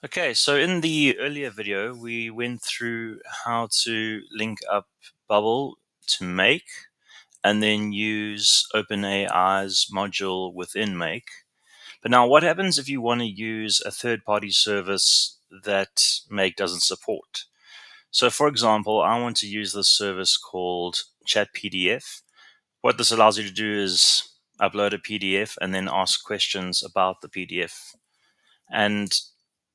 Okay, so in the earlier video, we went through how to link up Bubble to Make and then use OpenAI's module within Make. But now what happens if you want to use a third-party service that Make doesn't support? So for example, I want to use this service called ChatPDF. What this allows you to do is upload a PDF and then ask questions about the PDF. And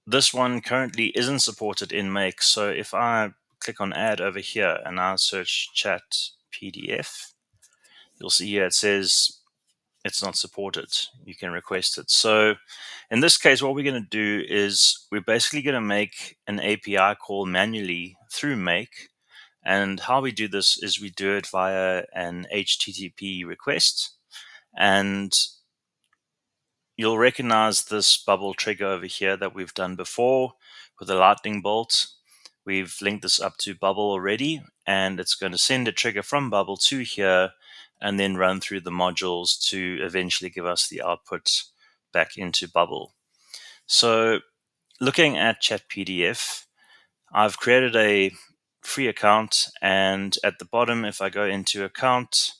this one currently isn't supported in Make. So if I click on add over here and I search chat PDF, you'll see here it says it's not supported. You can request it. So in this case, what we're going to do is we're basically going to make an API call manually through Make. And how we do this is we do it via an HTTP request. And you'll recognize this bubble trigger over here that we've done before with a lightning bolt. We've linked this up to Bubble already, and it's going to send a trigger from Bubble to here and then run through the modules to eventually give us the output back into Bubble. So looking at ChatPDF, I've created a free account, and at the bottom, if I go into account,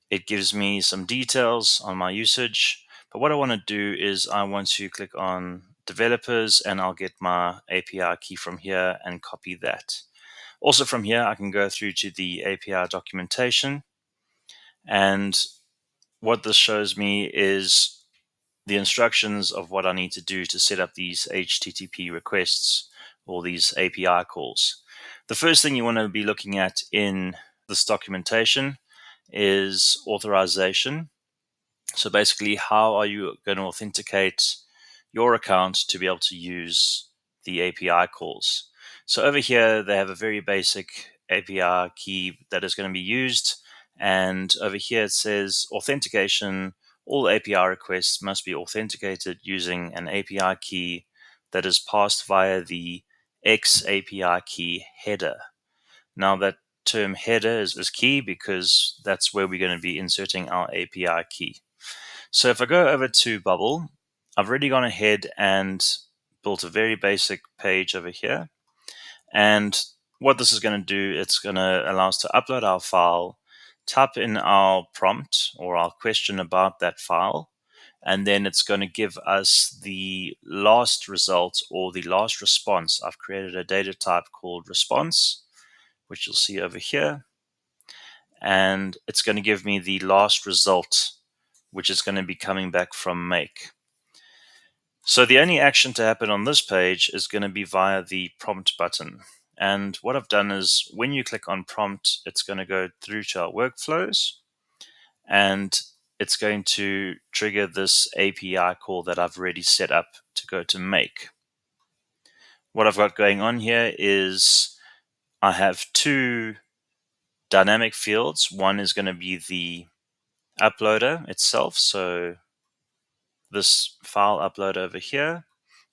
it gives me some details on my usage. But what I want to do is I want to click on developers and I'll get my API key from here and copy that. Also from here, I can go through to the API documentation. And what this shows me is the instructions of what I need to do to set up these HTTP requests or these API calls. The first thing you want to be looking at in this documentation is authorization. So basically, how are you going to authenticate your account to be able to use the API calls? So over here, they have a very basic API key that is going to be used. And over here, it says authentication. All API requests must be authenticated using an API key that is passed via the X API key header. Now, that term header is key because that's where we're going to be inserting our API key. So if I go over to Bubble, I've already gone ahead and built a very basic page over here. And what this is going to do, it's going to allow us to upload our file, type in our prompt or our question about that file, and then it's going to give us the last result or the last response. I've created a data type called response, which you'll see over here. And it's going to give me the last result, which is going to be coming back from Make. So the only action to happen on this page is going to be via the prompt button. And what I've done is when you click on prompt, it's going to go through to our workflows and it's going to trigger this API call that I've already set up to go to Make. What I've got going on here is I have two dynamic fields. One is going to be the uploader itself, so this file upload over here,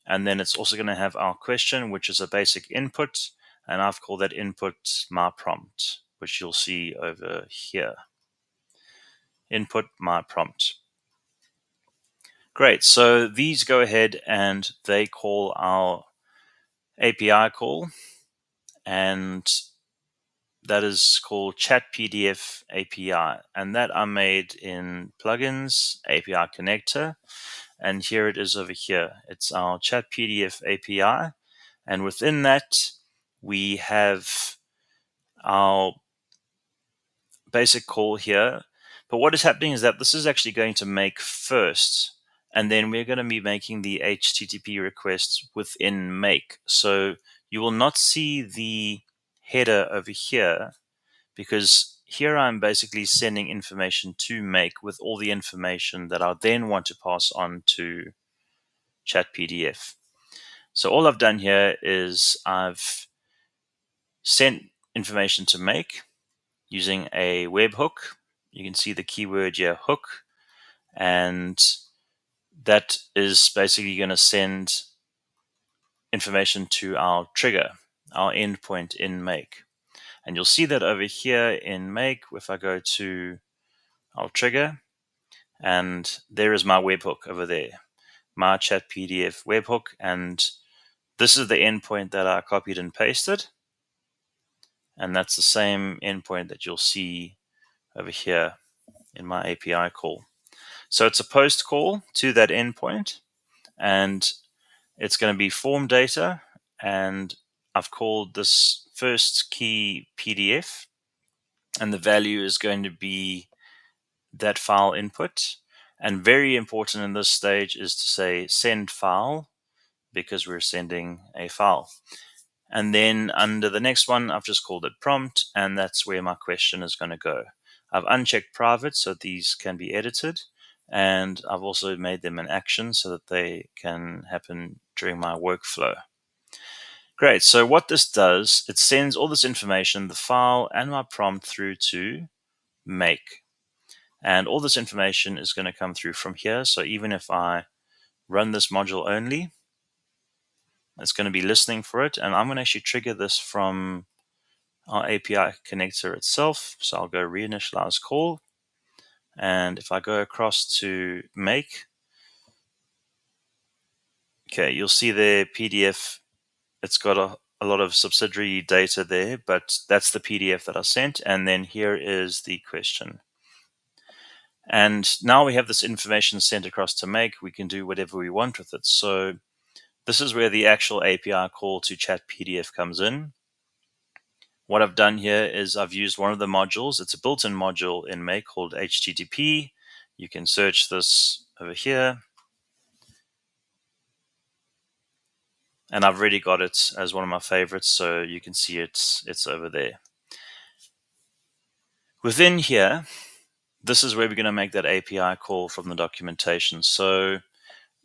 and then it's also going to have our question, which is a basic input, and I've called that input my prompt, which you'll see over here. Input my prompt. Great, so these go ahead and they call our API call, and that is called ChatPDF API, and that I made in plugins, API connector, and here it is over here. It's our ChatPDF API, and within that we have our basic call here. But what is happening is that this is actually going to Make first, and then we're going to be making the HTTP requests within Make. So you will not see the header over here because here I'm basically sending information to Make with all the information that I then want to pass on to ChatPDF. So all I've done here is I've sent information to Make using a webhook. You can see the keyword here, hook, and that is basically going to send information to our trigger, our endpoint in Make. And you'll see that over here in Make, if I go to our trigger, and there is my webhook over there. my chat PDF webhook, and this is the endpoint that I copied and pasted. And that's the same endpoint that you'll see over here in my API call. So it's a post call to that endpoint, and it's going to be form data, and I've called this first key PDF, and the value is going to be that file input. And very important in this stage is to say send file, because we're sending a file. And then under the next one, I've just called it prompt, and that's where my question is going to go. I've unchecked private so these can be edited, and I've also made them an action so that they can happen during my workflow. Great. So what this does, it sends all this information, the file and my prompt, through to Make. And all this information is going to come through from here. So even if I run this module only, it's going to be listening for it. And I'm going to actually trigger this from our API connector itself. So I'll go reinitialize call. And if I go across to Make, okay, you'll see there PDF. It's got a lot of subsidiary data there, but that's the PDF that I sent. And then here is the question. And now we have this information sent across to Make. We can do whatever we want with it. So this is where the actual API call to chat PDF comes in. What I've done here is I've used one of the modules. It's a built-in module in Make called HTTP. You can search this over here. And I've already got it as one of my favorites, so you can see it's over there. Within here, this is where we're going to make that API call from the documentation. So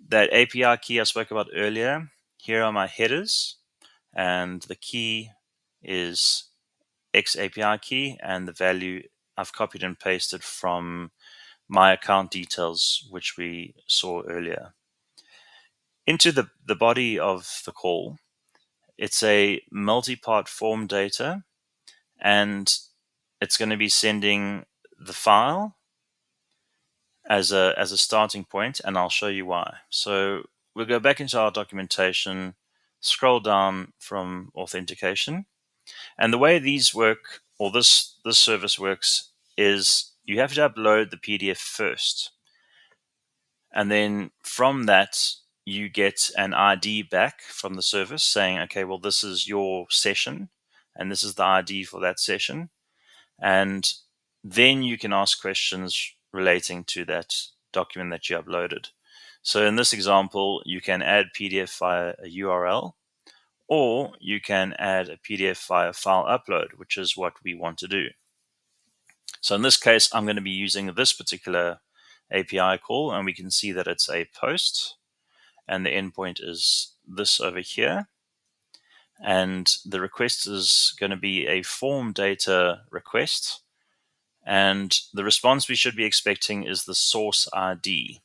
that API key I spoke about earlier, here are my headers, and the key is X API key, and the value I've copied and pasted from my account details, which we saw earlier. Into the body of the call, it's a multi-part form data, and it's going to be sending the file as a starting point, and I'll show you why. So we'll go back into our documentation, scroll down from authentication, and the way these work, or this service works, is you have to upload the PDF first, and then from that you get an ID back from the service saying, okay, well, this is your session, and this is the ID for that session, and then you can ask questions relating to that document that you uploaded. So in this example, you can add PDF via a URL, or you can add a PDF via file upload, which is what we want to do. So in this case, I'm going to be using this particular API call, and we can see that it's a post, and the endpoint is this over here. And the request is going to be a form data request. And the response we should be expecting is the source ID.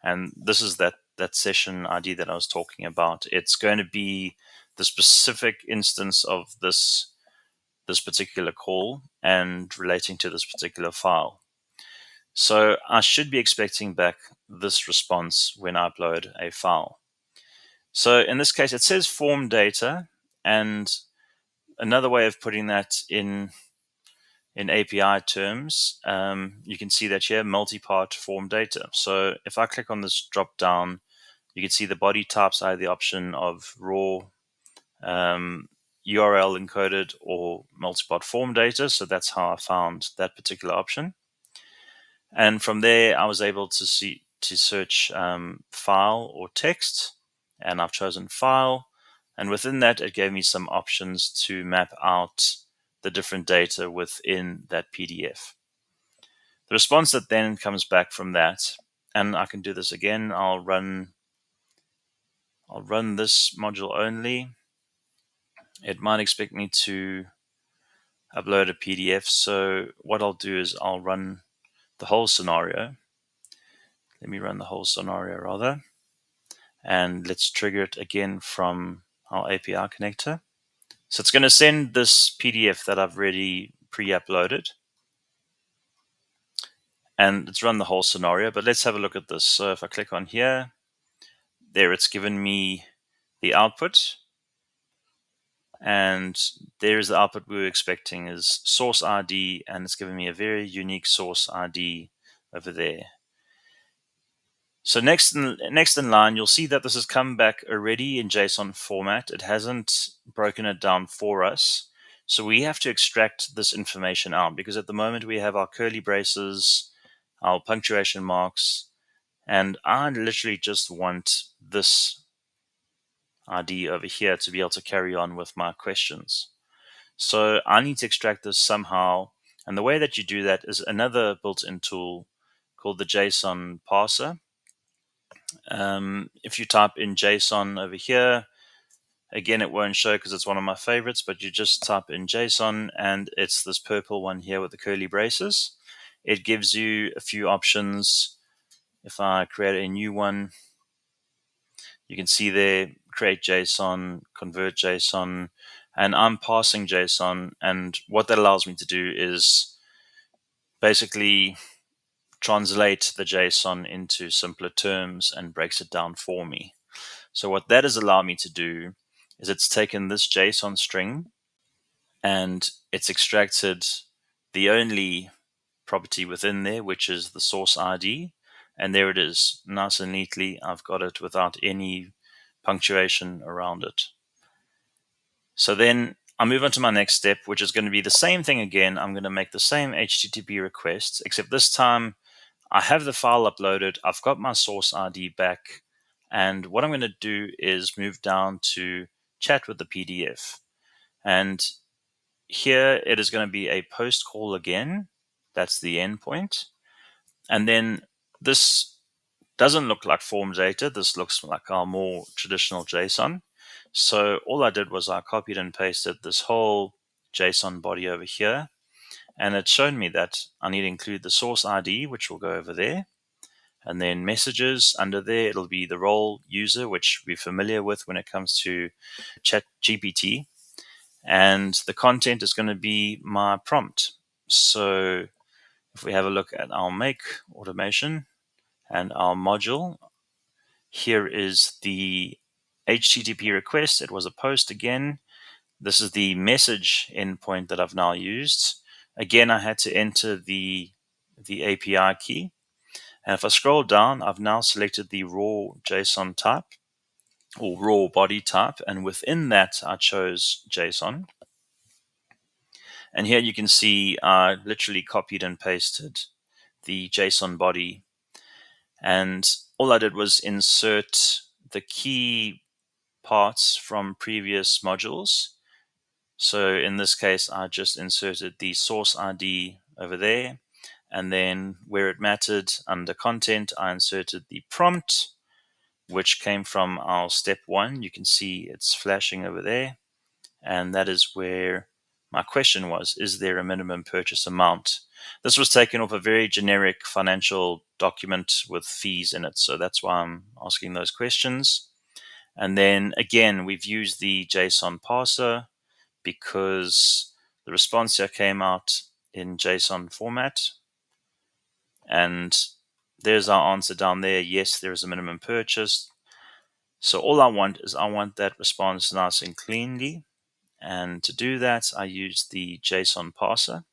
And this is that session ID that I was talking about. It's going to be the specific instance of this particular call and relating to this particular file. So I should be expecting back this response when I upload a file. So in this case, it says form data, and another way of putting that in API terms, you can see that here, multi-part form data. So if I click on this drop down, you can see the body types either the option of raw, URL encoded, or multi-part form data. So that's how I found that particular option. And from there, I was able to search file or text, and I've chosen file. And within that, it gave me some options to map out the different data within that PDF. The response that then comes back from that, and I can do this again, I'll run this module only. It might expect me to upload a PDF. So what I'll do is I'll run the whole scenario. Let me run the whole scenario rather. And let's trigger it again from our API connector. So it's going to send this PDF that I've already pre-uploaded. And it's run the whole scenario, but let's have a look at this. So if I click on here, there it's given me the output, and there's the output we were expecting is source ID, and it's given me a very unique source ID over there. So next in line, you'll see that this has come back already in JSON format. It hasn't broken it down for us. So we have to extract this information out, because at the moment we have our curly braces, our punctuation marks, and I literally just want this ID over here to be able to carry on with my questions. So I need to extract this somehow. And the way that you do that is another built-in tool called the JSON parser. If you type in JSON over here, again, it won't show because it's one of my favorites, but you just type in JSON and it's this purple one here with the curly braces. It gives you a few options. If I create a new one, you can see there, create JSON, convert JSON, and I'm parsing JSON. And what that allows me to do is basically translate the JSON into simpler terms and breaks it down for me. So what that has allowed me to do is it's taken this JSON string and it's extracted the only property within there, which is the source ID. And there it is, nice and neatly. I've got it without any punctuation around it. So then I move on to my next step, which is going to be the same thing again. I'm going to make the same HTTP request, except this time I have the file uploaded. I've got my source ID back. And what I'm going to do is move down to chat with the PDF. And here it is going to be a post call again. That's the endpoint. And then this doesn't look like form data. This looks like our more traditional JSON. So all I did was I copied and pasted this whole JSON body over here. And it's shown me that I need to include the source ID, which will go over there. And then messages under there, it'll be the role user, which we're familiar with when it comes to ChatGPT. And the content is going to be my prompt. So if we have a look at our make automation and our module, here is the HTTP request. It was a post again. This is the message endpoint that I've now used. Again, I had to enter the API key. And if I scroll down, I've now selected the raw JSON type or raw body type. And within that, I chose JSON. And here you can see I literally copied and pasted the JSON body. And all I did was insert the key parts from previous modules. So in this case, I just inserted the source ID over there. And then where it mattered under content, I inserted the prompt, which came from our step 1. You can see it's flashing over there. And that is where my question was, is there a minimum purchase amount? This was taken off a very generic financial document with fees in it. So that's why I'm asking those questions. And then again, we've used the JSON parser because the response here came out in JSON format. And there's our answer down there. Yes, there is a minimum purchase. So all I want is I want that response nice and cleanly. And to do that, I use the JSON parser.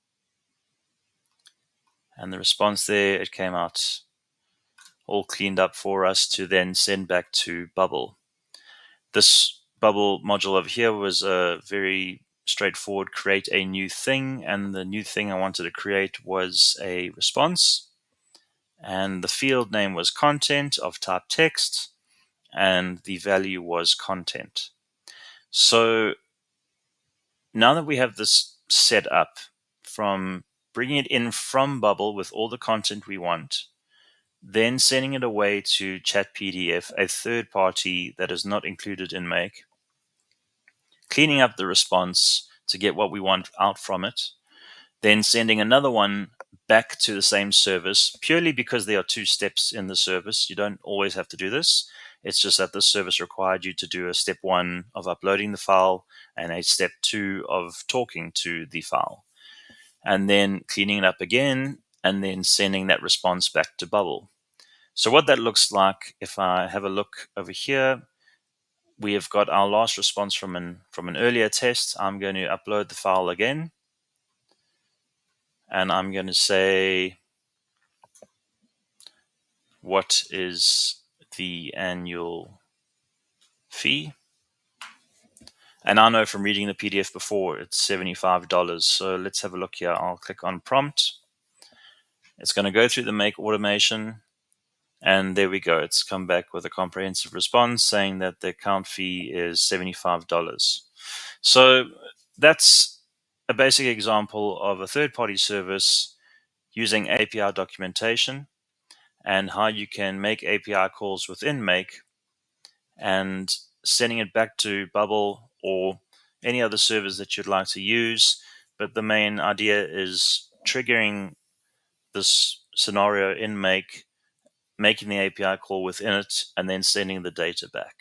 And the response there, it came out all cleaned up for us to then send back to Bubble. This Bubble module over here was a very straightforward create a new thing. And the new thing I wanted to create was a response. And the field name was content of type text. And the value was content. So now that we have this set up, from bringing it in from Bubble with all the content we want, then sending it away to ChatPDF, a third party that is not included in Make, cleaning up the response to get what we want out from it, then sending another one back to the same service, purely because there are 2 steps in the service. You don't always have to do this. It's just that this service required you to do a step 1 of uploading the file and a step 2 of talking to the file, and then cleaning it up again, and then sending that response back to Bubble. So what that looks like, if I have a look over here, we have got our last response from an earlier test. I'm going to upload the file again, and I'm going to say, what is the annual fee? And I know from reading the PDF before, it's $75. So let's have a look here. I'll click on prompt. It's going to go through the make automation. And there we go. It's come back with a comprehensive response saying that the account fee is $75. So that's a basic example of a third-party service using API documentation and how you can make API calls within Make and sending it back to Bubble or any other servers that you'd like to use. But the main idea is triggering this scenario in Make, making the API call within it, and then sending the data back.